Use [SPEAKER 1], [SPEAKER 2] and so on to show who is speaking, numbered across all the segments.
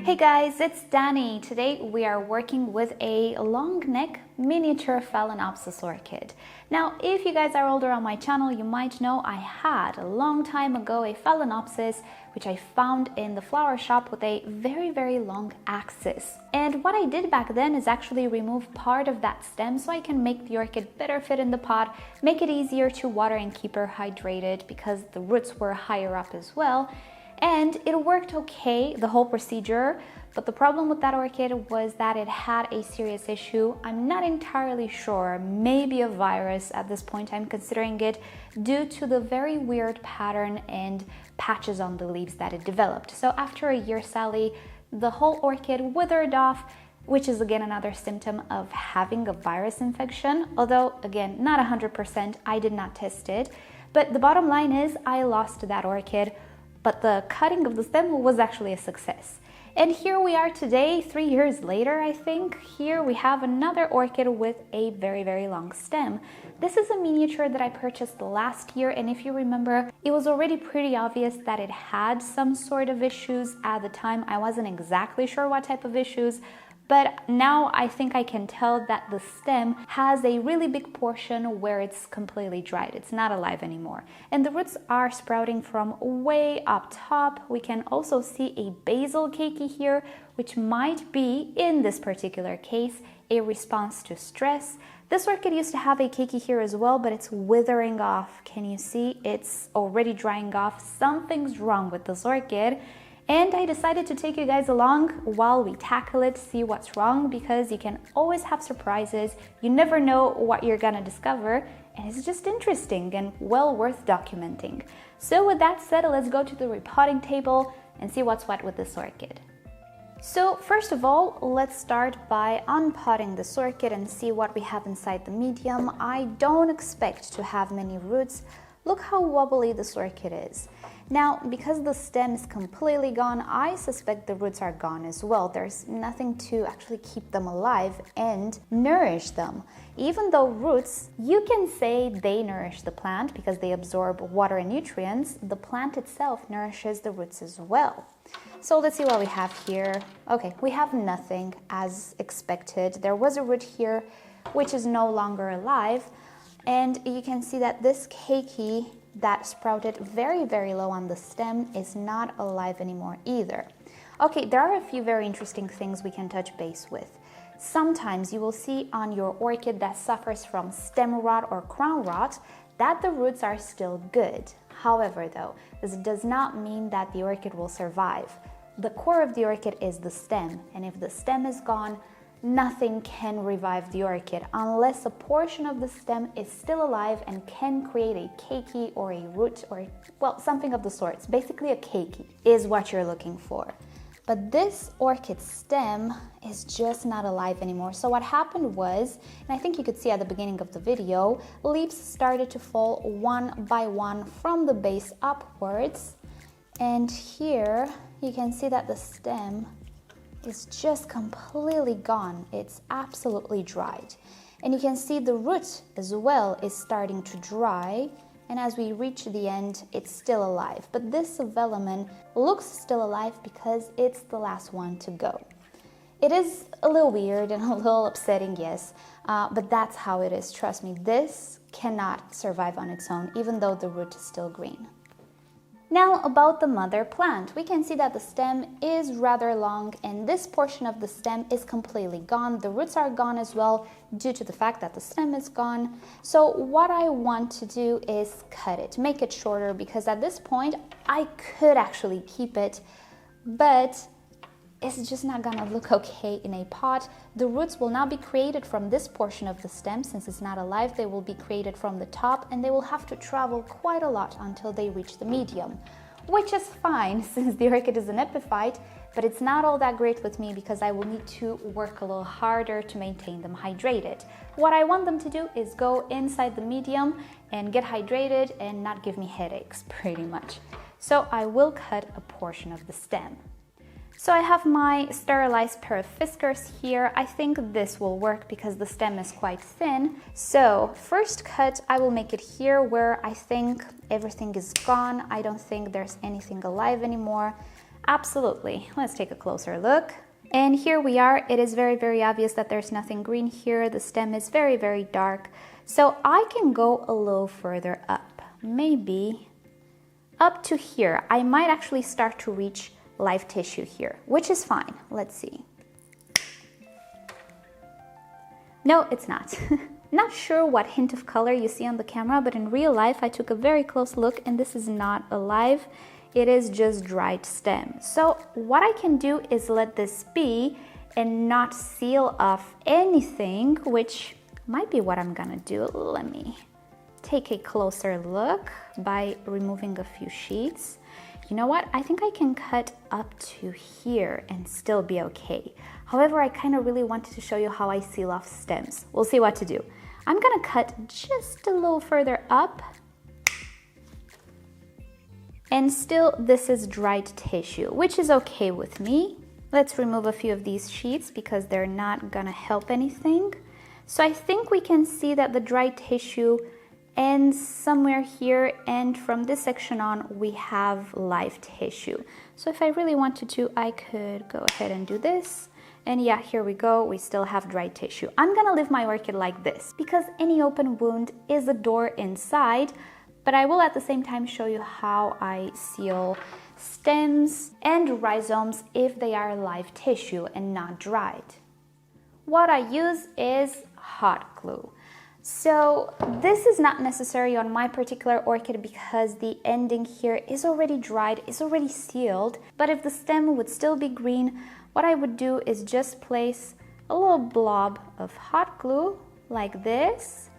[SPEAKER 1] Hey guys, it's Dani. Today we are working with a long neck miniature Phalaenopsis orchid. Now, if you guys are older on my channel, you might know I had a long time ago a Phalaenopsis which I found in the flower shop with a very long axis. And what I did back then is actually remove part of that stem so I can make the orchid better fit in the pot, make it easier to water and keep her hydrated because the roots were higher up as well. And it worked okay, the whole procedure, but the problem with that orchid was that it had a serious issue. I'm not entirely sure, maybe a virus at this point I'm considering it, due to the very weird pattern and patches on the leaves that it developed. So after a year, Sally, the whole orchid withered off, which is again another symptom of having a virus infection, although again, not 100%, I did not test it. But the bottom line is I lost that orchid, but the cutting of the stem was actually a success. And here we are today, 3 years later, I think. Here we have another orchid with a very long stem. This is a miniature that I purchased last year, and if you remember, it was already pretty obvious that it had some sort of issues at the time. I wasn't exactly sure what type of issues, but now I think I can tell that the stem has a really big portion where it's completely dried. It's not alive anymore. And the roots are sprouting from way up top. We can also see a basal keiki here, which might be, in this particular case, a response to stress. This orchid used to have a keiki here as well, but it's withering off. Can you see? It's already drying off. Something's wrong with this orchid. And I decided to take you guys along while we tackle it, see what's wrong, because you can always have surprises. You never know what you're gonna discover, and it's just interesting and well worth documenting. So with that said, let's go to the repotting table and see what's what with this orchid. So first of all, let's start by unpotting this orchid and see what we have inside the medium. I don't expect to have many roots. Look how wobbly this orchid is. Now, because the stem is completely gone, I suspect the roots are gone as well. There's nothing to actually keep them alive and nourish them. Even though roots, you can say they nourish the plant because they absorb water and nutrients, the plant itself nourishes the roots as well. So let's see what we have here. Okay, we have nothing as expected. There was a root here, which is no longer alive. And you can see that this keiki that sprouted very low on the stem is not alive anymore either. Okay, there are a few very interesting things we can touch base with. Sometimes you will see on your orchid that suffers from stem rot or crown rot that the roots are still good. However though, this does not mean that the orchid will survive. The core of the orchid is the stem, and if the stem is gone, nothing can revive the orchid unless a portion of the stem is still alive and can create a keiki or a root or, well, something of the sorts. Basically a keiki is what you're looking for. But this orchid stem is just not alive anymore. So what happened was, and I think you could see at the beginning of the video, leaves started to fall one by one from the base upwards. And here you can see that the stem is just completely gone. It's absolutely dried. And you can see the root as well is starting to dry. And as we reach the end, it's still alive. But this velamen looks still alive because it's the last one to go. It is a little weird and a little upsetting, yes, but that's how it is. Trust me, this cannot survive on its own, even though the root is still green. Now about the mother plant, we can see that the stem is rather long and this portion of the stem is completely gone. The roots are gone as well due to the fact that the stem is gone. So what I want to do is cut it, make it shorter, because at this point I could actually keep it, but it's just not gonna look okay in a pot. The roots will not be created from this portion of the stem since it's not alive. They will be created from the top and they will have to travel quite a lot until they reach the medium, which is fine since the orchid is an epiphyte, but it's not all that great with me because I will need to work a little harder to maintain them hydrated. What I want them to do is go inside the medium and get hydrated and not give me headaches pretty much. So I will cut a portion of the stem. So I have my sterilized pair of whiskers here. I think this will work because the stem is quite thin. So first cut, I will make it here where I think everything is gone. I don't think there's anything alive anymore. Absolutely. Let's take a closer look. And here we are. It is very, very obvious that there's nothing green here. The stem is very, very dark. So I can go a little further up, maybe up to here. I might actually start to reach live tissue here, which is fine. Let's see. No, it's not. Not sure what hint of color you see on the camera, but in real life, I took a very close look and this is not alive. It is just dried stem. So what I can do is let this be and not seal off anything, which might be what I'm gonna do. Let me take a closer look by removing a few sheets. You know what? I think I can cut up to here and still be okay. However, I kind of really wanted to show you how I seal off stems. We'll see what to do. I'm gonna cut just a little further up. And still, this is dried tissue, which is okay with me. Let's remove a few of these sheets because they're not gonna help anything. So I think we can see that the dried tissue ends somewhere here, and from this section on, we have live tissue. So if I really wanted to, I could go ahead and do this. And yeah, here we go, we still have dried tissue. I'm gonna leave my orchid like this because any open wound is a door inside, but I will at the same time show you how I seal stems and rhizomes if they are live tissue and not dried. What I use is hot glue. So this is not necessary on my particular orchid because the ending here is already dried, is already sealed. But if the stem would still be green, what I would do is just place a little blob of hot glue like this,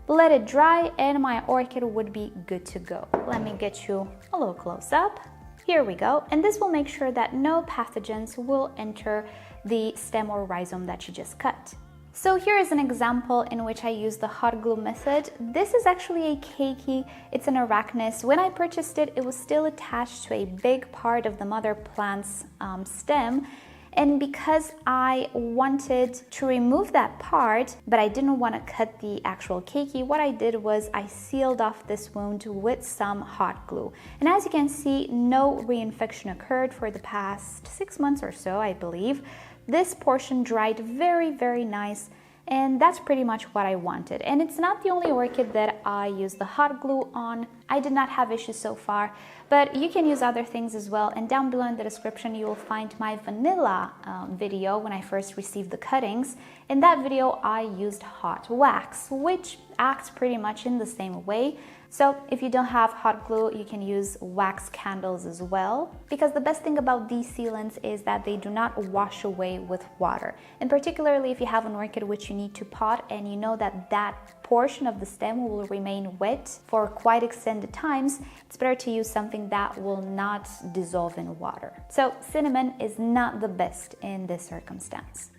[SPEAKER 1] let it dry, and my orchid would be good to go. Let me get you a little close up. Here we go. And this will make sure that no pathogens will enter the stem or rhizome that you just cut. So here is an example in which I use the hot glue method. This is actually a keiki, it's an arachnus. When I purchased it, it was still attached to a big part of the mother plant's stem. And because I wanted to remove that part, but I didn't want to cut the actual keiki, what I did was I sealed off this wound with some hot glue. And as you can see, no reinfection occurred for the past 6 months or so, I believe. This portion dried very, very nice, and that's pretty much what I wanted. And it's not the only orchid that I use the hot glue on. I did not have issues so far, but you can use other things as well. And down below in the description, you will find my vanilla video when I first received the cuttings. In that video, I used hot wax, which acts pretty much in the same way. So if you don't have hot glue, you can use wax candles as well, because the best thing about these sealants is that they do not wash away with water. And particularly if you have an orchid which you need to pot and you know that that portion of the stem will remain wet for quite extended times, it's better to use something that will not dissolve in water. So cinnamon is not the best in this circumstance.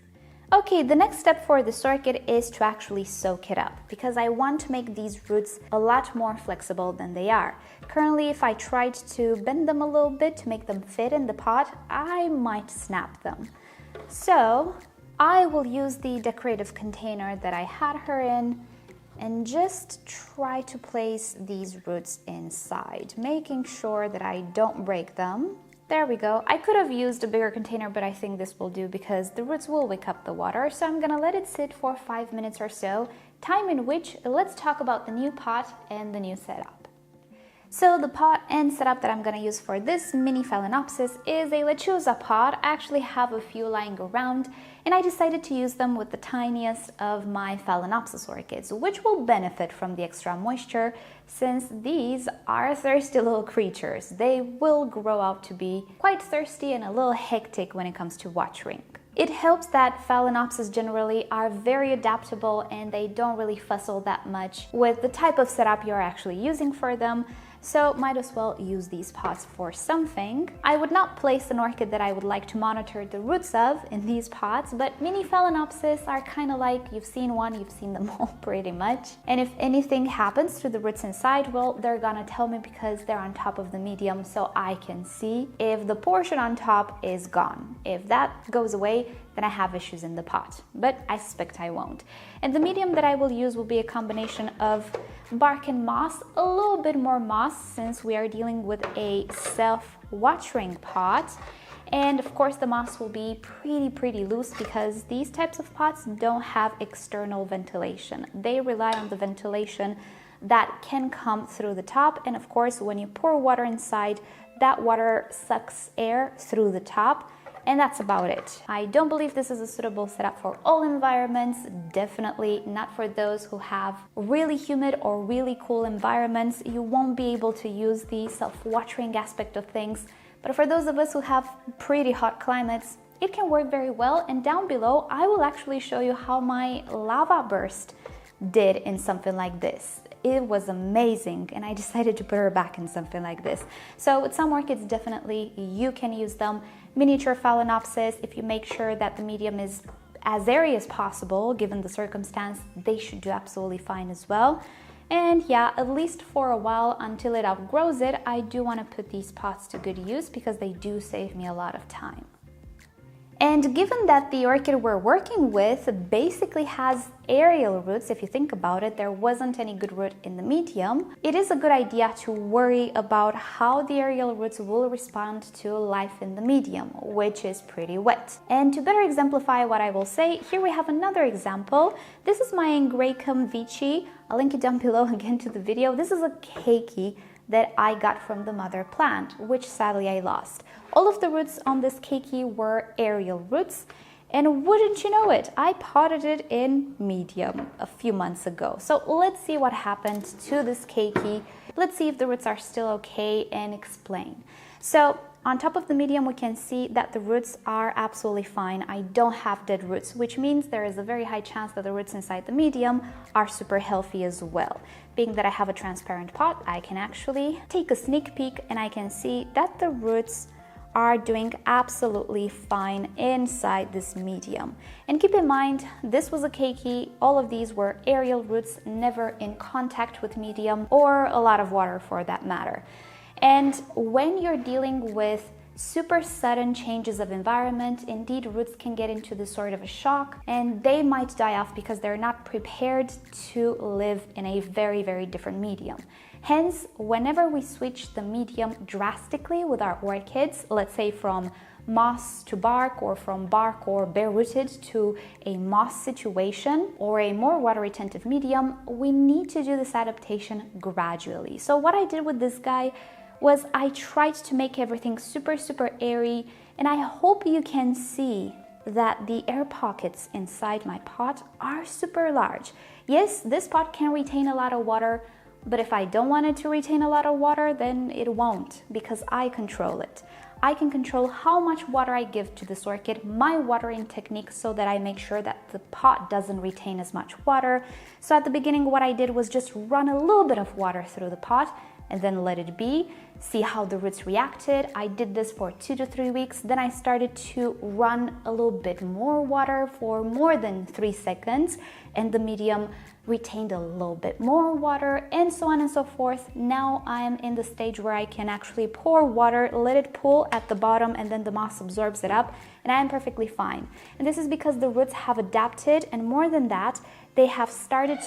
[SPEAKER 1] Okay, the next step for this orchid is to actually soak it up because I want to make these roots a lot more flexible than they are. Currently, if I tried to bend them a little bit to make them fit in the pot, I might snap them. So I will use the decorative container that I had her in and just try to place these roots inside, making sure that I don't break them. There we go. I could have used a bigger container, but I think this will do because the roots will wake up the water. So I'm gonna let it sit for 5 minutes or so, time in which let's talk about the new pot and the new setup. So the pot and setup that I'm gonna use for this Mini Phalaenopsis is a lechuza pot. I actually have a few lying around, and I decided to use them with the tiniest of my Phalaenopsis orchids, which will benefit from the extra moisture since these are thirsty little creatures. They will grow out to be quite thirsty and a little hectic when it comes to watering. It helps that Phalaenopsis generally are very adaptable and they don't really fussle that much with the type of setup you're actually using for them. So might as well use these pots for something. I would not place an orchid that I would like to monitor the roots of in these pots, but Mini Phalaenopsis are kind of like, you've seen one, you've seen them all pretty much. And if anything happens to the roots inside, well, they're gonna tell me because they're on top of the medium so I can see if the portion on top is gone. If that goes away, then I have issues in the pot, but I suspect I won't. And the medium that I will use will be a combination of bark and moss, a little bit more moss since we are dealing with a self-watering pot. And of course the moss will be pretty loose because these types of pots don't have external ventilation. They rely on the ventilation that can come through the top, and of course when you pour water inside, that water sucks air through the top, and that's about it. I don't believe this is a suitable setup for all environments, definitely not for those who have really humid or really cool environments. You won't be able to use the self-watering aspect of things, but for those of us who have pretty hot climates, it can work very well. And down below, I will actually show you how my lava burst did in something like this. It was amazing, and I decided to put her back in something like this. So with some orchids, definitely you can use them. Miniature Phalaenopsis, if you make sure that the medium is as airy as possible, given the circumstance, they should do absolutely fine as well. And yeah, at least for a while until it outgrows it, I do want to put these pots to good use because they do save me a lot of time. And given that the orchid we're working with basically has aerial roots, if you think about it, there wasn't any good root in the medium, it is a good idea to worry about how the aerial roots will respond to life in the medium, which is pretty wet. And to better exemplify what I will say, here we have another example. This is my Ingracum Vici. I'll link it down below again to the video. This is a keiki that I got from the mother plant, which sadly I lost. All of the roots on this keiki were aerial roots, and wouldn't you know it, I potted it in medium a few months ago. So let's see what happened to this keiki. Let's see if the roots are still okay and explain. So on top of the medium, we can see that the roots are absolutely fine. I don't have dead roots, which means there is a very high chance that the roots inside the medium are super healthy as well. Being that I have a transparent pot, I can actually take a sneak peek and I can see that the roots are doing absolutely fine inside this medium. And keep in mind, this was a keiki. All of these were aerial roots, never in contact with medium or a lot of water for that matter. And when you're dealing with super sudden changes of environment, indeed roots can get into this sort of a shock and they might die off because they're not prepared to live in a very different medium. Hence, whenever we switch the medium drastically with our orchids, let's say from moss to bark or from bark or bare rooted to a moss situation or a more water retentive medium, we need to do this adaptation gradually. So what I did with this guy was I tried to make everything super airy, and I hope you can see that the air pockets inside my pot are super large. Yes, this pot can retain a lot of water, but if I don't want it to retain a lot of water, then it won't, because I control it. I can control how much water I give to this orchid, my watering technique, so that I make sure that the pot doesn't retain as much water. So at the beginning, what I did was just run a little bit of water through the pot and then let it be, see how the roots reacted. I did this for 2 to 3 weeks. Then I started to run a little bit more water for more than 3 seconds, and the medium retained a little bit more water, and so on and so forth. Now I am in the stage where I can actually pour water, let it pool at the bottom, and then the moss absorbs it up, and I am perfectly fine. And this is because the roots have adapted, and more than that, they have started...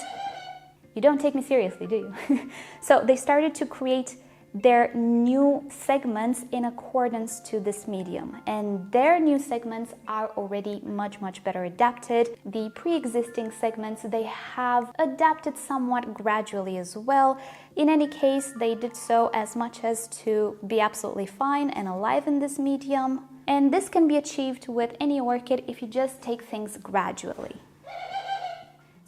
[SPEAKER 1] You don't take me seriously, do you? So they started to create their new segments in accordance to this medium, and their new segments are already much better adapted. The pre-existing segments, they have adapted somewhat gradually as well. In any case, they did so as much as to be absolutely fine and alive in this medium, and this can be achieved with any orchid if you just take things gradually.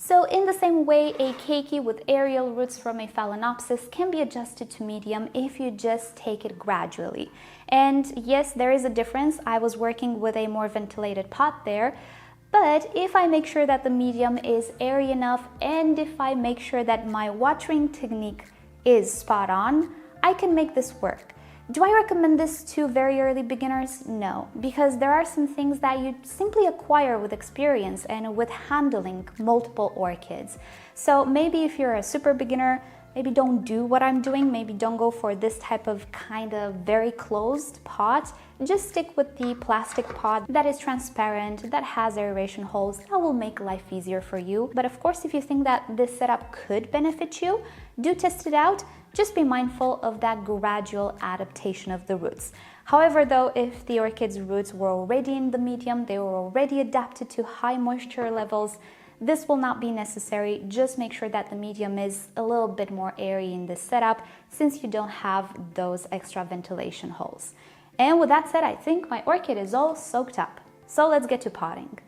[SPEAKER 1] So in the same way, a keiki with aerial roots from a Phalaenopsis can be adjusted to medium if you just take it gradually. And yes, there is a difference. I was working with a more ventilated pot there, but if I make sure that the medium is airy enough and if I make sure that my watering technique is spot on, I can make this work. Do I recommend this to very early beginners? No, because there are some things that you simply acquire with experience and with handling multiple orchids. So maybe if you're a super beginner, maybe don't do what I'm doing. Maybe don't go for this type of kind of very closed pot. Just stick with the plastic pot that is transparent, that has aeration holes. That will make life easier for you. But of course, if you think that this setup could benefit you, do test it out. Just be mindful of that gradual adaptation of the roots. However, though, if the orchid's roots were already in the medium, they were already adapted to high moisture levels, this will not be necessary. Just make sure that the medium is a little bit more airy in this setup, since you don't have those extra ventilation holes. And with that said, I think my orchid is all soaked up. So let's get to potting.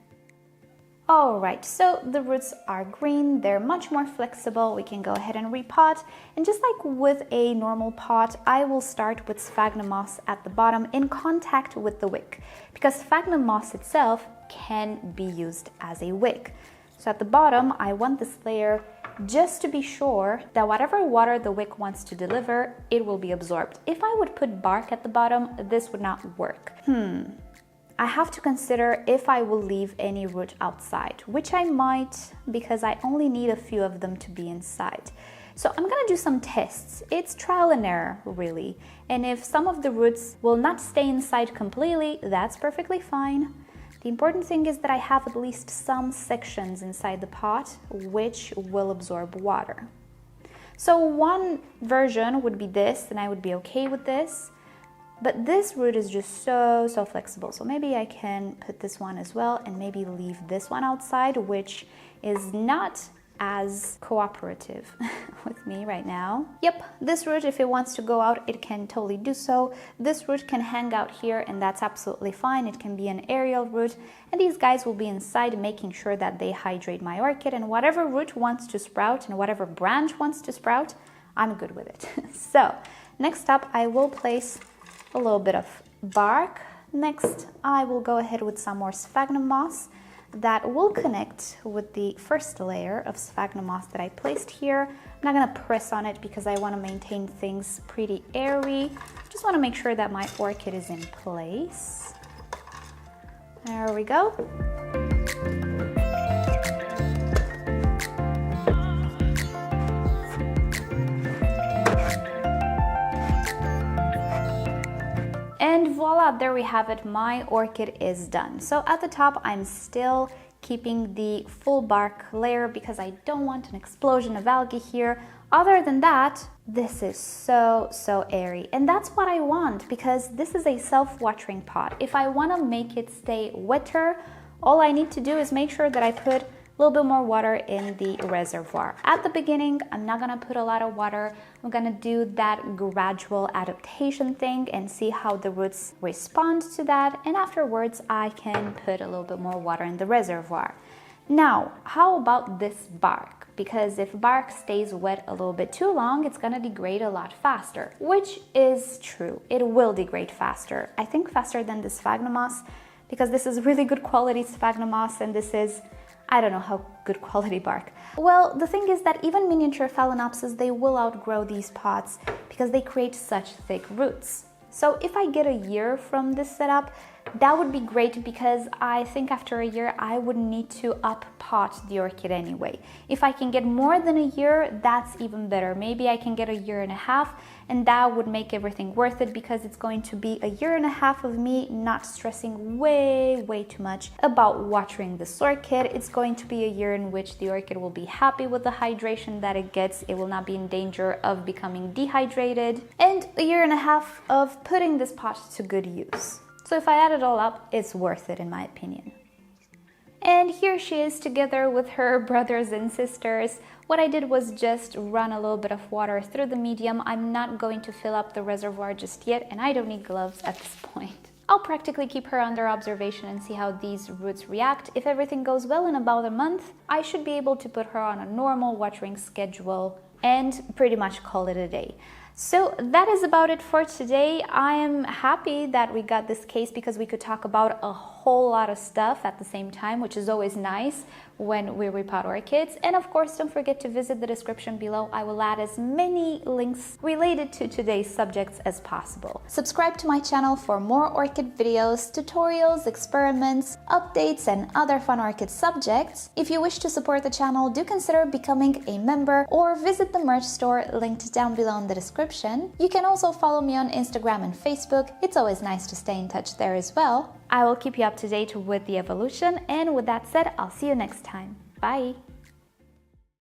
[SPEAKER 1] Alright, so the roots are green, they're much more flexible. We can go ahead and repot. And just like with a normal pot, I will start with sphagnum moss at the bottom in contact with the wick, because sphagnum moss itself can be used as a wick. So at the bottom, I want this layer just to be sure that whatever water the wick wants to deliver, it will be absorbed. If I would put bark at the bottom, this would not work. I have to consider if I will leave any root outside, which I might, because I only need a few of them to be inside. So I'm gonna do some tests. It's trial and error, really. And if some of the roots will not stay inside completely, that's perfectly fine. The important thing is that I have at least some sections inside the pot which will absorb water. So one version would be this, and I would be okay with this. But this root is just so flexible. So maybe I can put this one as well and maybe leave this one outside, which is not as cooperative with me right now. Yep, this root, if it wants to go out, it can totally do so. This root can hang out here, and that's absolutely fine. It can be an aerial root, and these guys will be inside making sure that they hydrate my orchid, and whatever root wants to sprout and whatever branch wants to sprout, I'm good with it. So next up, I will place a little bit of bark. Next, I will go ahead with some more sphagnum moss that will connect with the first layer of sphagnum moss that I placed here. I'm not gonna press on it because I wanna maintain things pretty airy. Just wanna make sure that my orchid is in place. There we go. And voila, there we have it. My orchid is done. So at the top, I'm still keeping the full bark layer because I don't want an explosion of algae here. Other than that, this is so airy. And that's what I want, because this is a self-watering pot. If I want to make it stay wetter, all I need to do is make sure that I put a little bit more water in the reservoir. At the beginning, I'm not gonna put a lot of water. I'm gonna do that gradual adaptation thing and see how the roots respond to that. And afterwards, I can put a little bit more water in the reservoir. Now, how about this bark? Because if bark stays wet a little bit too long, it's gonna degrade a lot faster, which is true. It will degrade faster. I think faster than the sphagnum moss, because this is really good quality sphagnum moss and this is, I don't know how good quality bark. Well, the thing is that even miniature Phalaenopsis, they will outgrow these pots because they create such thick roots. So if I get a year from this setup, that would be great, because I think after a year I would need to up pot the orchid anyway. If I can get more than a year, that's even better. Maybe I can get a year and a half, and that would make everything worth it, because it's going to be a year and a half of me not stressing way too much about watering this orchid. It's going to be a year in which the orchid will be happy with the hydration that it gets. It will not be in danger of becoming dehydrated, and a year and a half of putting this pot to good use. So if I add it all up, it's worth it in my opinion. And here she is together with her brothers and sisters. What I did was just run a little bit of water through the medium. I'm not going to fill up the reservoir just yet, and I don't need gloves at this point. I'll practically keep her under observation and see how these roots react. If everything goes well, in about a month, I should be able to put her on a normal watering schedule and pretty much call it a day. So that is about it for today. I am happy that we got this case because we could talk about a whole lot of stuff at the same time, which is always nice when we repot orchids. And of course, don't forget to visit the description below. I will add as many links related to today's subjects as possible. Subscribe to my channel for more orchid videos, tutorials, experiments, updates, and other fun orchid subjects. If you wish to support the channel, do consider becoming a member or visit the merch store linked down below in the description. You can also follow me on Instagram and Facebook. It's always nice to stay in touch there as well. I will keep you up to date with the evolution, and with that said, I'll see you next time. Bye!